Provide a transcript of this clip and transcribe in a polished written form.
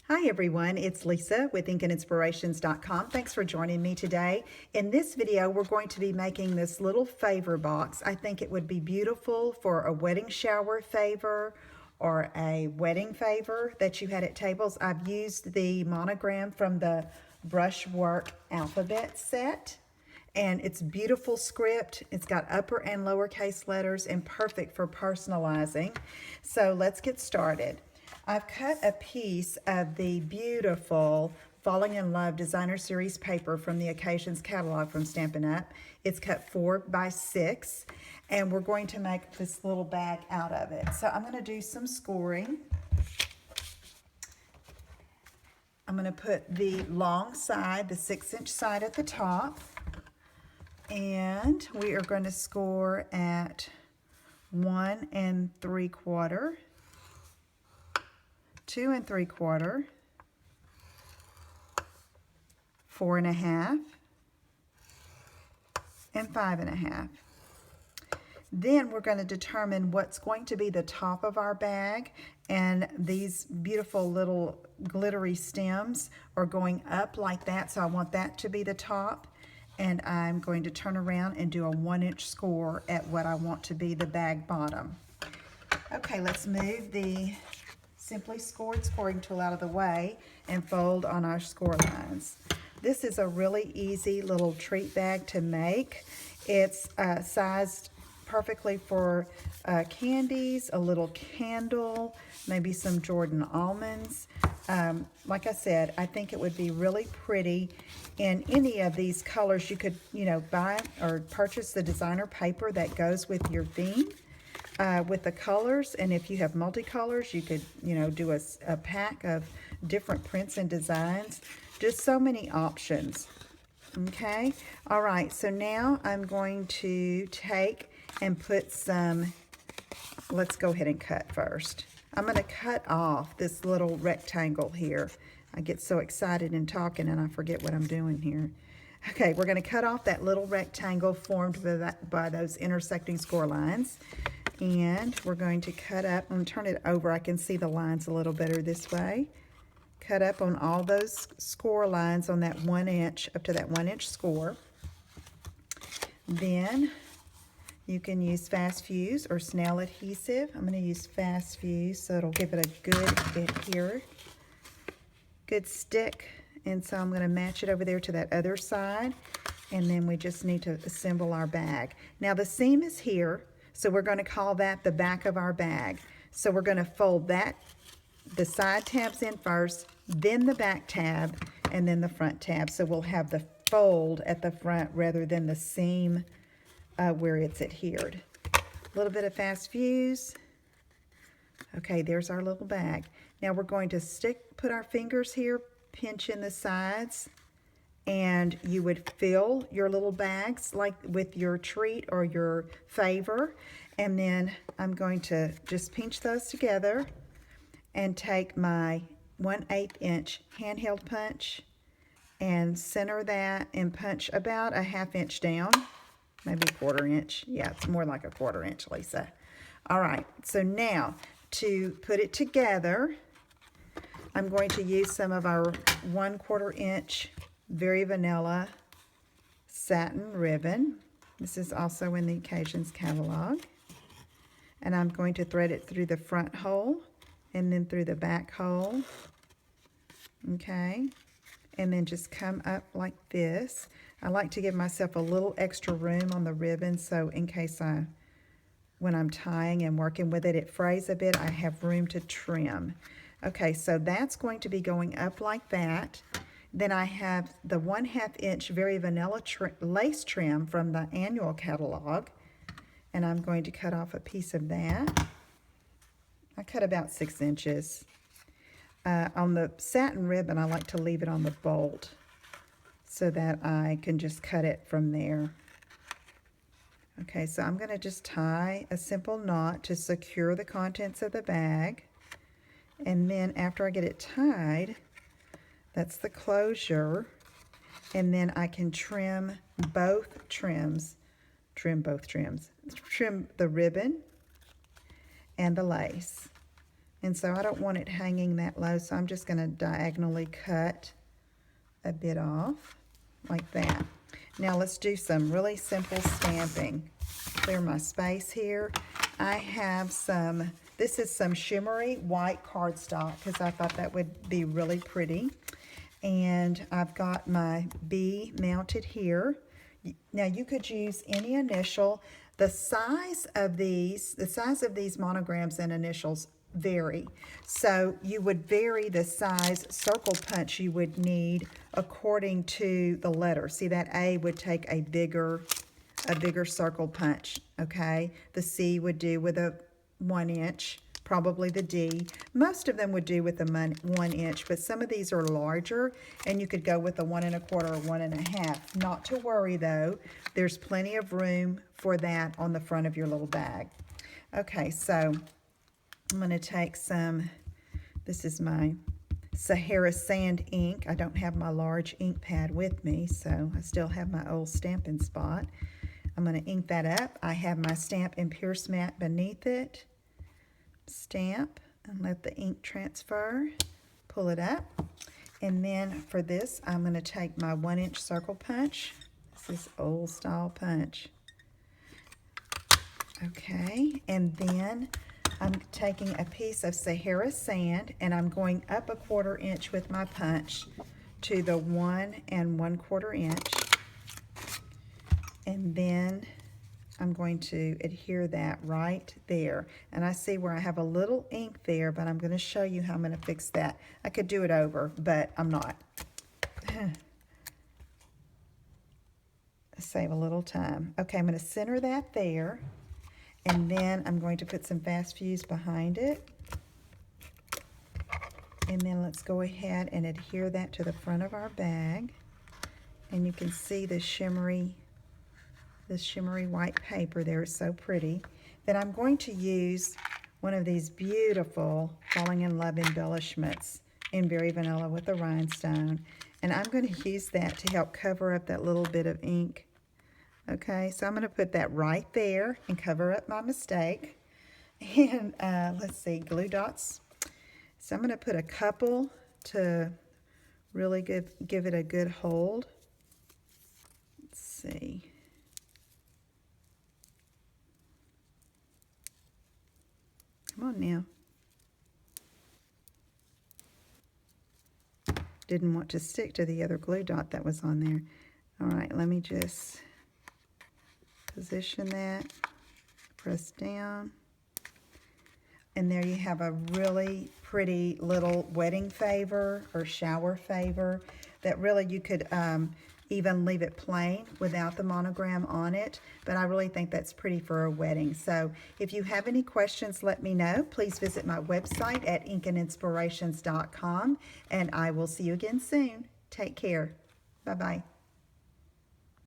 Hi everyone, it's Lisa with InkandInspirations.com. Thanks for joining me today. In this video, we're going to be making this little favor box. I think it would be beautiful for a wedding shower favor or a wedding favor that you had at tables. I've used the monogram from the Brushwork alphabet set. And it's beautiful script. It's got upper and lowercase letters and perfect for personalizing. So let's get started. I've cut a piece of the beautiful Falling in Love Designer Series paper from the Occasions catalog from Stampin' Up. It's cut 4 by 6, and we're going to make this little bag out of it. So I'm going to do some scoring. I'm going to put the long side, the 6-inch side at the top, and we are going to score at 1 3/4, 2 3/4, 4 1/2, and 5 1/2. Then we're going to determine what's going to be the top of our bag, and these beautiful little glittery stems are going up like that, so I want that to be the top. And I'm going to turn around and do a 1-inch score at what I want to be the bag bottom. Okay, let's move the Simply Scored scoring tool out of the way and fold on our score lines. This is a really easy little treat bag to make. It's sized perfectly for candies, a little candle, maybe some Jordan almonds. Like I said, I think it would be really pretty in any of these colors. You could, buy or purchase the designer paper that goes with your theme with the colors. And if you have multicolors, you could, do a pack of different prints and designs. Just so many options. Okay. All right. So now I'm going to take and put some, let's go ahead and cut first. I'm going to cut off this little rectangle here. I get so excited in talking and I forget what I'm doing here. Okay, we're going to cut off that little rectangle formed by those intersecting score lines. And we're going to cut up, I'm going to turn it over. I can see the lines a little better this way. Cut up on all those score lines on that 1 inch, up to that 1-inch score. Then you can use Fast Fuse or Snell adhesive. I'm going to use Fast Fuse so it'll give it a good hit here. Good stick. And so I'm going to match it over there to that other side. And then we just need to assemble our bag. Now the seam is here, so we're going to call that the back of our bag. So we're going to fold that, the side tabs in first, then the back tab, and then the front tab. So we'll have the fold at the front rather than the seam where it's adhered. A little bit of Fast Fuse. Okay, there's our little bag. Now we're going to put our fingers here, pinch in the sides, and you would fill your little bags like with your treat or your favor. And then I'm going to just pinch those together and take my 1/8 inch handheld punch and center that and punch about a 1/2 inch down. Maybe 1/4 inch. Yeah, it's more like a 1/4 inch, Lisa. All right, so now to put it together, I'm going to use some of our 1/4 inch Very Vanilla satin ribbon. This is also in the Occasions catalog. And I'm going to thread it through the front hole and then through the back hole. Okay. And then just come up like this. I like to give myself a little extra room on the ribbon, so in case when I'm tying and working with it, it frays a bit, I have room to trim. Okay, so that's going to be going up like that. Then I have the 1/2 inch Very Vanilla lace trim from the annual catalog, and I'm going to cut off a piece of that. I cut about 6 inches. On the satin ribbon, I like to leave it on the bolt so that I can just cut it from there. Okay, so I'm going to just tie a simple knot to secure the contents of the bag. And then after I get it tied, that's the closure. And then I can trim both trims. Trim both trims. Trim the ribbon and the lace. And so I don't want it hanging that low, so I'm just going to diagonally cut a bit off like that. Now let's do some really simple stamping. Clear my space here. I have some, this is some shimmery white cardstock because I thought that would be really pretty. And I've got my B mounted here. Now you could use any initial. The size of these monograms and initials vary. So you would vary the size circle punch you would need according to the letter. See, that A would take a bigger circle punch, okay? The C would do with a 1 inch, probably the D. Most of them would do with a 1 inch, but some of these are larger, and you could go with a 1 1/4 or 1 1/2. Not to worry though, there's plenty of room for that on the front of your little bag. Okay, so I'm going to take some, this is my Sahara Sand ink. I don't have my large ink pad with me, so I still have my old Stampin' Spot. I'm going to ink that up. I have my Stamp and Pierce mat beneath it. Stamp and let the ink transfer. Pull it up. And then for this, I'm going to take my 1 inch circle punch. This is old style punch. Okay, and then I'm taking a piece of Sahara Sand and I'm going up a 1/4 inch with my punch to the 1 1/4 inch. And then I'm going to adhere that right there. And I see where I have a little ink there, but I'm going to show you how I'm going to fix that. I could do it over, but I'm not. Save a little time. Okay, I'm going to center that there. And then I'm going to put some Fast Fuse behind it. And then let's go ahead and adhere that to the front of our bag. And you can see the shimmery white paper there. It's so pretty. Then I'm going to use one of these beautiful Falling in Love embellishments in Berry Vanilla with a rhinestone. And I'm going to use that to help cover up that little bit of ink. Okay, so I'm going to put that right there and cover up my mistake. And let's see, glue dots. So I'm going to put a couple to really give it a good hold. Let's see. Come on now. Didn't want to stick to the other glue dot that was on there. All right, let me just position that, press down, and there you have a really pretty little wedding favor or shower favor that really you could even leave it plain without the monogram on it, but I really think that's pretty for a wedding. So if you have any questions, let me know. Please visit my website at inkandinspirations.com, and I will see you again soon. Take care. Bye-bye.